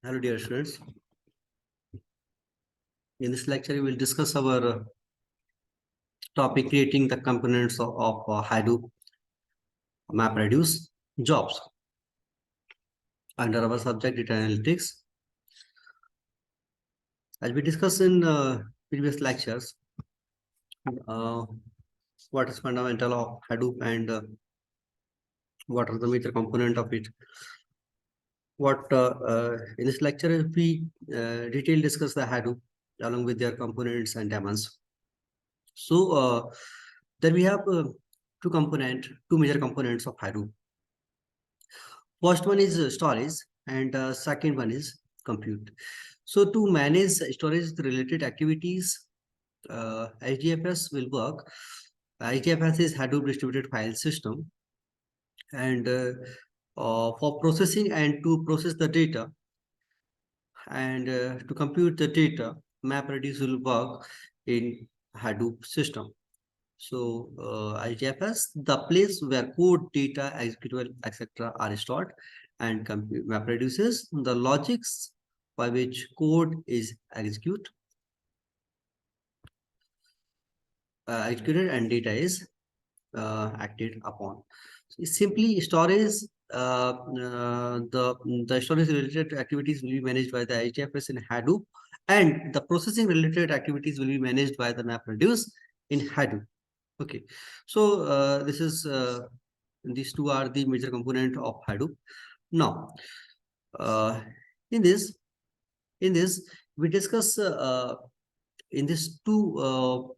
Hello, dear students. In this lecture, we will discuss our topic creating the components of Hadoop MapReduce jobs under our subject data analytics. As we discussed in previous lectures, uh, what is fundamental of Hadoop and what are the major component of it. In this lecture, we detail discuss the Hadoop along with their components and daemons. So then we have two major components of Hadoop. First one is storage and second one is compute. So to manage storage related activities, HDFS will work. HDFS is Hadoop distributed file system, and for processing and to process the data and to compute the data, MapReduce will work in Hadoop system. So IGFS, the place where code, data, executable, etc. are stored, and MapReduces the logics by which code is executed and data is acted upon. So simply storage, the storage related activities will be managed by the IGFS in Hadoop, and the processing related activities will be managed by the MapReduce in Hadoop. Okay, so these two are the major component of Hadoop. Now, uh, in this in this we discuss in these two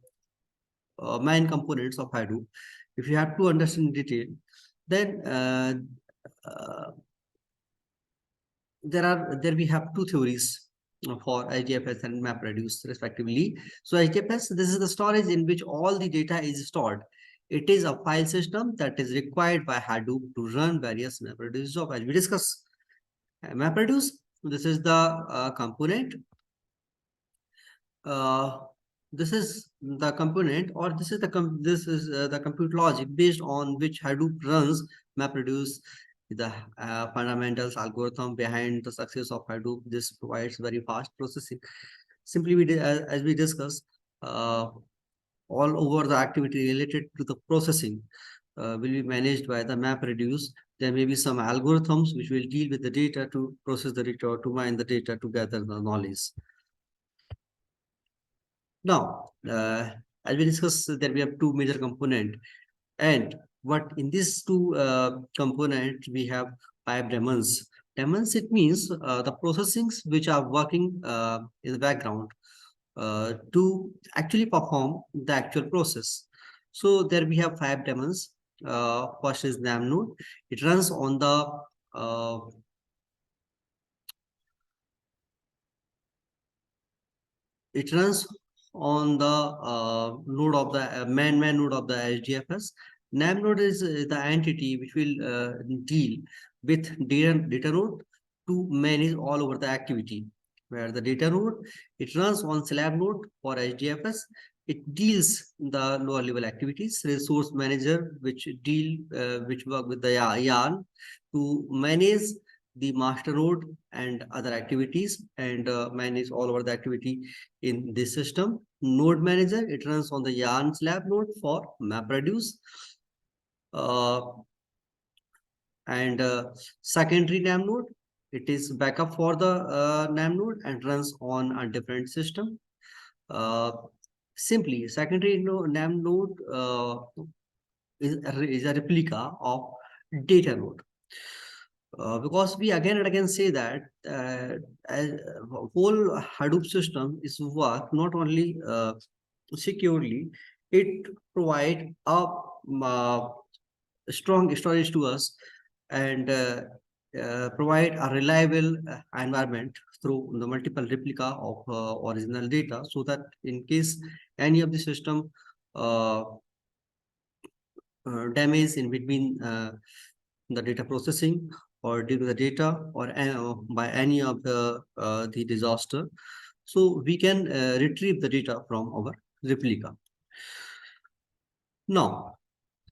main components of Hadoop. If you have to understand in detail, then uh, there we have two theories for IGFS and MapReduce respectively. So IGFS, this is the storage in which all the data is stored. It is a file system that is required by Hadoop to run various MapReduce jobs. As we discuss, MapReduce, this is the component. Uh, this is the component, or this is the compute logic based on which Hadoop runs MapReduce. The fundamentals algorithm behind the success of Hadoop. This provides very fast processing. Simply, as we discussed, all over the activity related to the processing will be managed by the MapReduce. There may be some algorithms which will deal with the data to process the data or to mine the data to gather the knowledge. Now, as we discussed, there we have two major component, and what in these two component we have 5 daemons. Daemons, it means the processings which are working in the background to actually perform the actual process. So there we have 5 daemons. First is NAM node. It runs on the it runs on the node of the man node of the HDFS. NAM node is the entity which will deal with data node to manage all over the activity. Where the data node, it runs on slab node for HDFS. It deals the lower level activities. Resource manager, which work with the yarn to manage the master node and other activities and manage all over the activity in this system. Node manager, it runs on the yarn slab node for MapReduce. And secondary NAM node, it is backup for the NAM node and runs on a different system. Simply, secondary NAM node is a replica of data node. Because we again and again say that whole Hadoop system is work not only securely, it provide a strong storage to us and provide a reliable environment through the multiple replica of original data, so that in case any of the system uh, damage in between the data processing or due to the data or by any of the disaster, so we can retrieve the data from our replica. Now,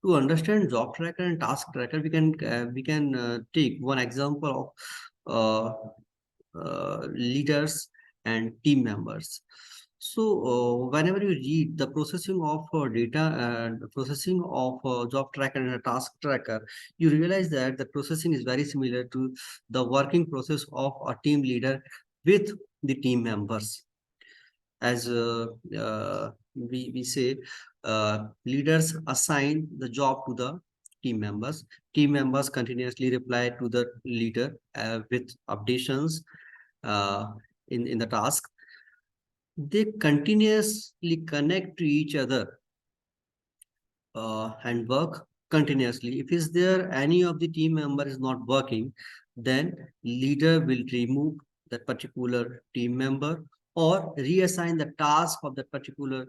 to understand job tracker and task tracker, we can take one example of leaders and team members. So whenever you read the processing of data and processing of job tracker and a task tracker, you realize that the processing is very similar to the working process of a team leader with the team members. As we say, leaders assign the job to the team members continuously reply to the leader with updations uh, in the task. They continuously connect to each other and work continuously. If is there any of the team member is not working, then leader will remove that particular team member or reassign the task of that particular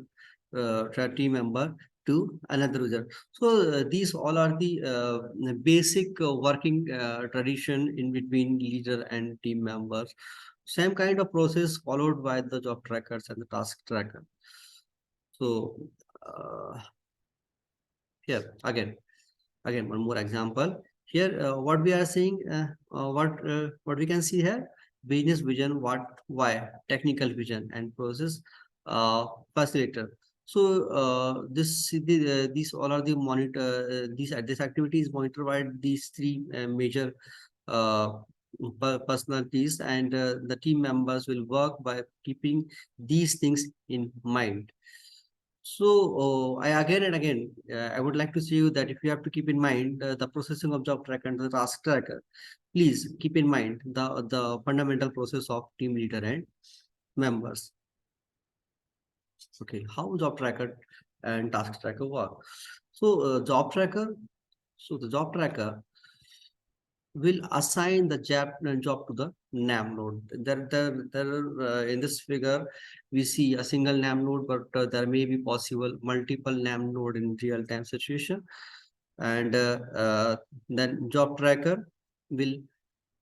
team member to another user. So these all are the basic working tradition in between leader and team members. Same kind of process followed by the job trackers and the task tracker. So here again one more example. Here what we are seeing, what we can see here: business vision, what, why, technical vision, and process facilitator. So these all are the monitor this activity is monitored by these three major uh, personalities, and the team members will work by keeping these things in mind. So I again and again, I would like to see you that if you have to keep in mind the processing of job tracker and the task tracker, please keep in mind the fundamental process of team leader and members. Okay, how job tracker and task tracker work? So the job tracker will assign the job to the NAM node. In this figure, we see a single NAM node, but there may be possible multiple NAM node in real-time situation. And then job tracker will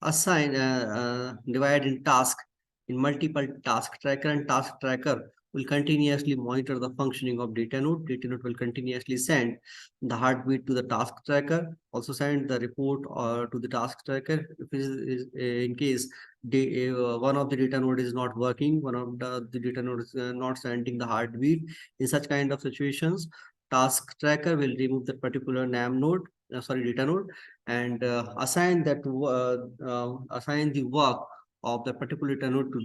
assign divide in task in multiple task tracker, and task tracker will continuously monitor the functioning of data node. Data node will continuously send the heartbeat to the task tracker, also send the report to the task tracker if in case one of the data node is not working, one of the data node is not sending the heartbeat. In such kind of situations, task tracker will remove that particular NAM node, data node, and assign the work of the particular data node to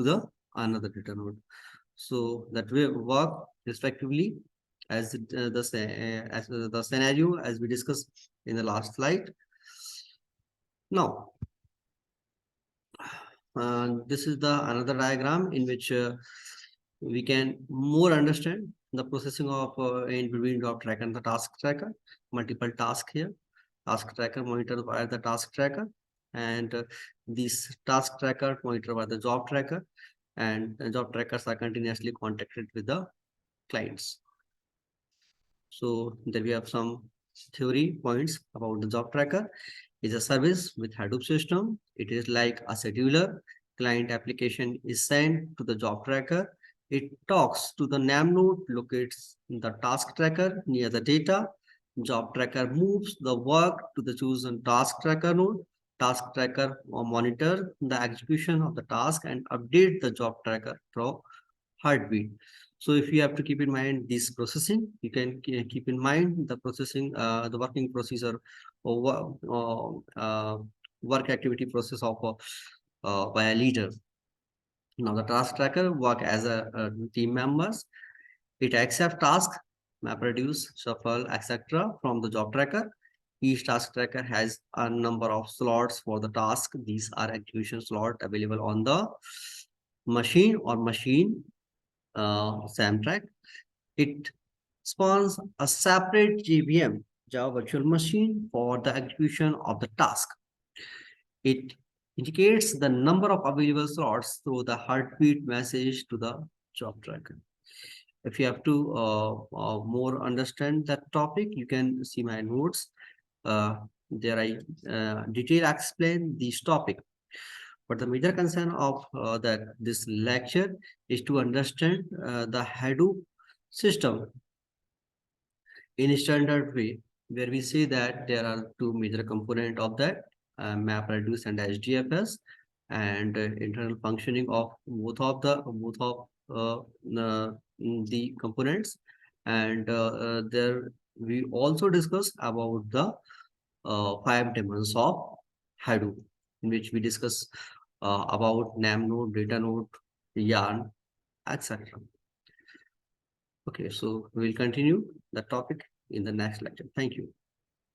the another data node. So that will work respectively as the scenario as we discussed in the last slide. Now, this is the another diagram in which we can more understand the processing of in between job tracker and the task tracker. Multiple tasks here. Task tracker monitored by the task tracker, and these task tracker monitored by the job tracker, and the job trackers are continuously contacted with the clients. So there we have some theory points about the job tracker. Is a service with Hadoop system. It is like a scheduler. Client application is sent to the job tracker. It talks to the NAM node, locates the task tracker near the data. Job tracker moves the work to the chosen task tracker node. Task tracker monitor the execution of the task and update the job tracker for heartbeat. So if you have to keep in mind this processing, you can keep in mind the processing, the working procedure or work activity process of by a leader. Now the task tracker work as a team members. It accepts tasks, MapReduce, shuffle, etc. from the job tracker. Each task tracker has a number of slots for the task. These are execution slot available on the machine or machine Samtrack. It spawns a separate JVM, Java Virtual Machine, for the execution of the task. It indicates the number of available slots through the heartbeat message to the job tracker. If you have to more understand that topic, you can see my notes. There I detail explain this topic. But the major concern of this lecture is to understand the Hadoop system in a standard way, where we say that there are two major components of that, MapReduce and HDFS. and internal functioning of both of the components. And there we also discuss about the 5 demons of Hadoop, in which we discuss about NAM node, data node, yarn, etc. Okay, so we'll continue the topic in the next lecture. Thank you.